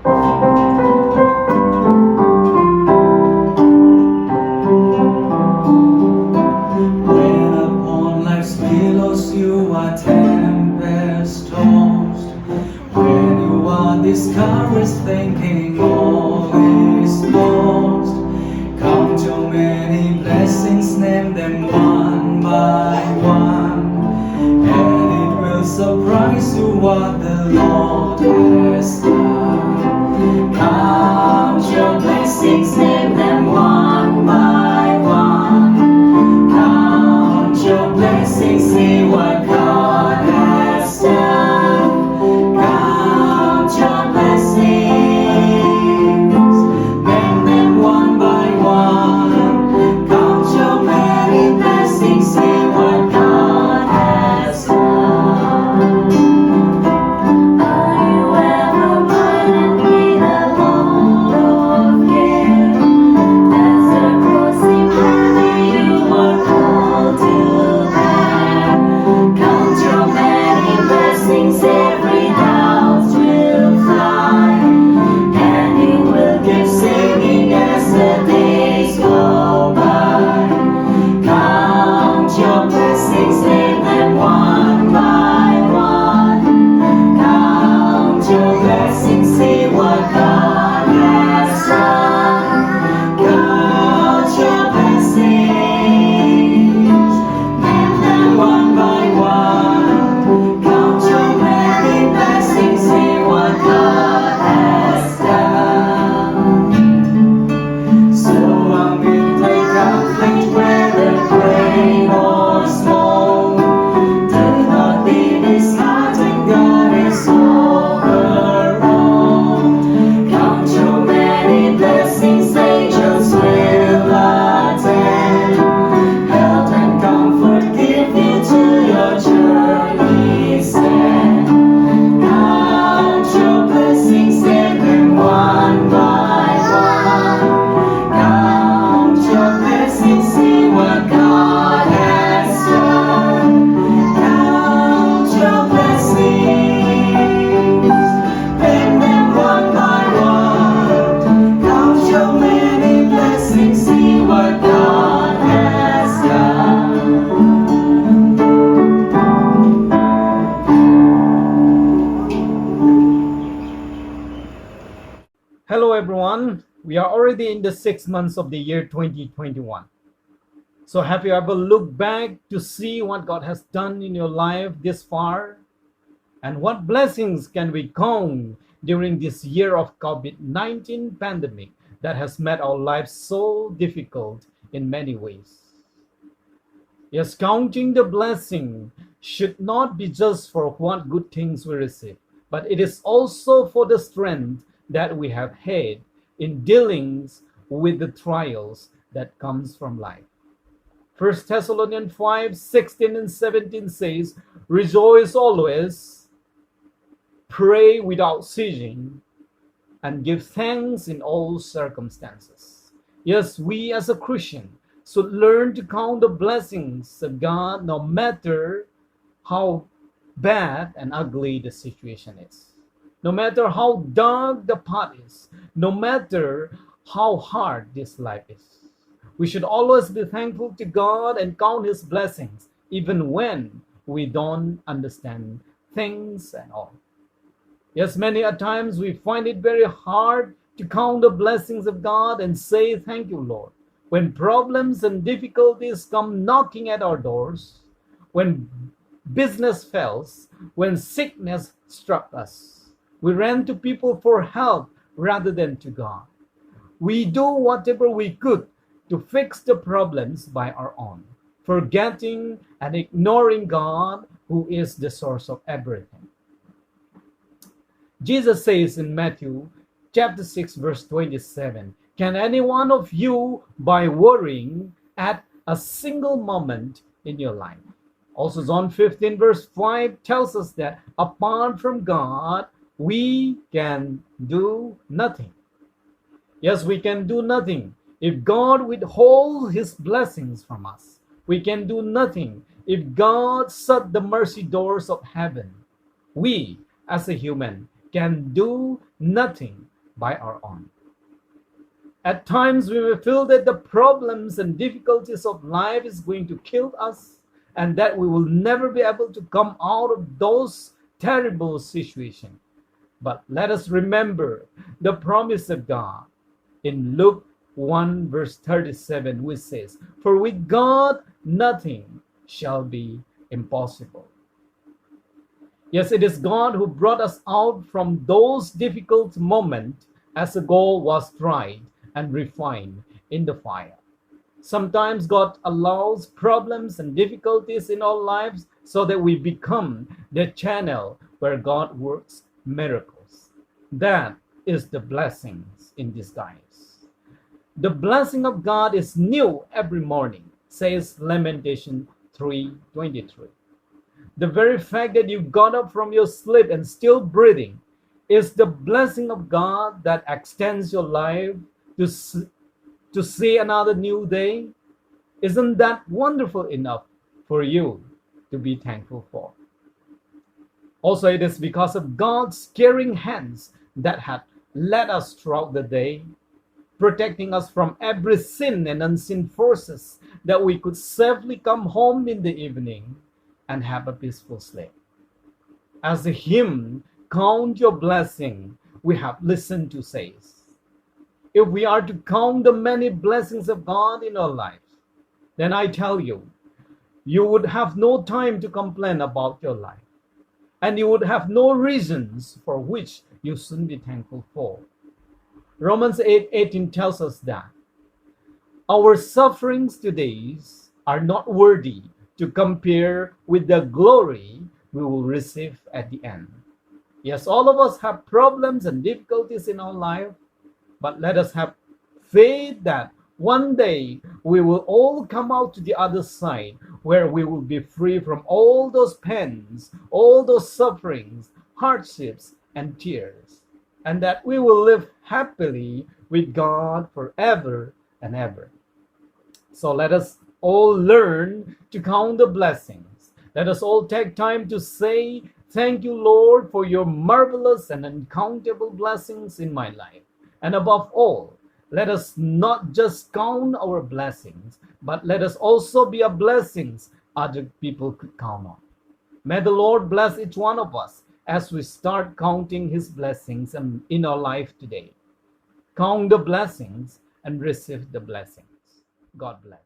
When upon life's billows you are tempest tossed, when you are discouraged thinking all is lost, count your many blessings, name them one by one, and it will surprise you what the Lord has done. Count your blessings, name them one by one. Count your blessings, see what God has done. Count your blessings, name them one by one. Count your many blessings, see what God has done. Are you ever burdened with a load of care? That's a cross in heavy you are called to bear. Count your many blessings, every doubt will fly, and you will keep singing as the days go by. Count your blessings, name them one by one. Count your blessings, see what God has done. Count your blessings, name them one by one. Count your many blessings, see what God has done. So amid the conflict, whether great or small, do not be disheartened, God is over all. Count your many blessings, angels will attend. Help and comfort give you to your journey's end. Count your blessings, name them one by one. Count your blessings, see what God has done. Count your blessings, name them one by one. Count your many blessings, see what God has done. Hello, everyone. We are already in the 6 months of the year 2021. So, have you ever looked back to see what God has done in your life this far? And what blessings can we count during this year of COVID-19 pandemic that has made our lives so difficult in many ways? Yes, counting the blessing should not be just for what good things we receive, but it is also for the strength that we have had in dealings with the trials that comes from life. 1 Thessalonians 5:16 and 17 says, rejoice always, pray without ceasing, and give thanks in all circumstances. Yes, we as a Christian should learn to count the blessings of God no matter how bad and ugly the situation is. No matter how dark the path is, no matter how hard this life is. We should always be thankful to God and count His blessings, even when we don't understand things and all. Yes, many a times we find it very hard to count the blessings of God and say, thank you, Lord. When problems and difficulties come knocking at our doors, when business fails, when sickness struck us, we ran to people for help rather than to God. We do whatever we could to fix the problems by our own, forgetting and ignoring God, who is the source of everything. Jesus says in Matthew chapter 6, verse 27, can any one of you, by worrying, add a single moment in your life? Also, John 15, verse 5 tells us that apart from God, we can do nothing. Yes, we can do nothing. If God withholds His blessings from us, we can do nothing. If God shut the mercy doors of heaven, we, as a human, can do nothing by our own. At times we may feel that the problems and difficulties of life is going to kill us and that we will never be able to come out of those terrible situations. But let us remember the promise of God in Luke 1 verse 37, which says, "For with God nothing shall be impossible." Yes, it is God who brought us out from those difficult moments as the gold was tried and refined in the fire. Sometimes God allows problems and difficulties in our lives so that we become the channel where God works miracles. That is the blessings in disguise. The blessing of God is new every morning, says Lamentation 3:23. The very fact that you got up from your sleep and still breathing is the blessing of God that extends your life to see another new day. Isn't that wonderful enough for you to be thankful for? Also, it is because of God's caring hands that had led us throughout the day, protecting us from every sin and unseen forces, that we could safely come home in the evening and have a peaceful sleep. As the hymn, "Count Your Blessing," we have listened to says, if we are to count the many blessings of God in our lives, then I tell you, you would have no time to complain about your life, and you would have no reasons for which you shouldn't be thankful for. Romans 8:18 tells us that our sufferings today are not worthy to compare with the glory we will receive at the end. Yes, all of us have problems and difficulties in our life, but let us have faith that one day we will all come out to the other side where we will be free from all those pains, all those sufferings, hardships, and tears, and that we will live happily with God forever and ever. So let us all learn to count the blessings. Let us all take time to say, "Thank you, Lord, for your marvelous and uncountable blessings in my life." And above all, let us not just count our blessings, but let us also be a blessings other people could count on. May the Lord bless each one of us as we start counting his blessings in our life today. Count the blessings and receive the blessings. God bless.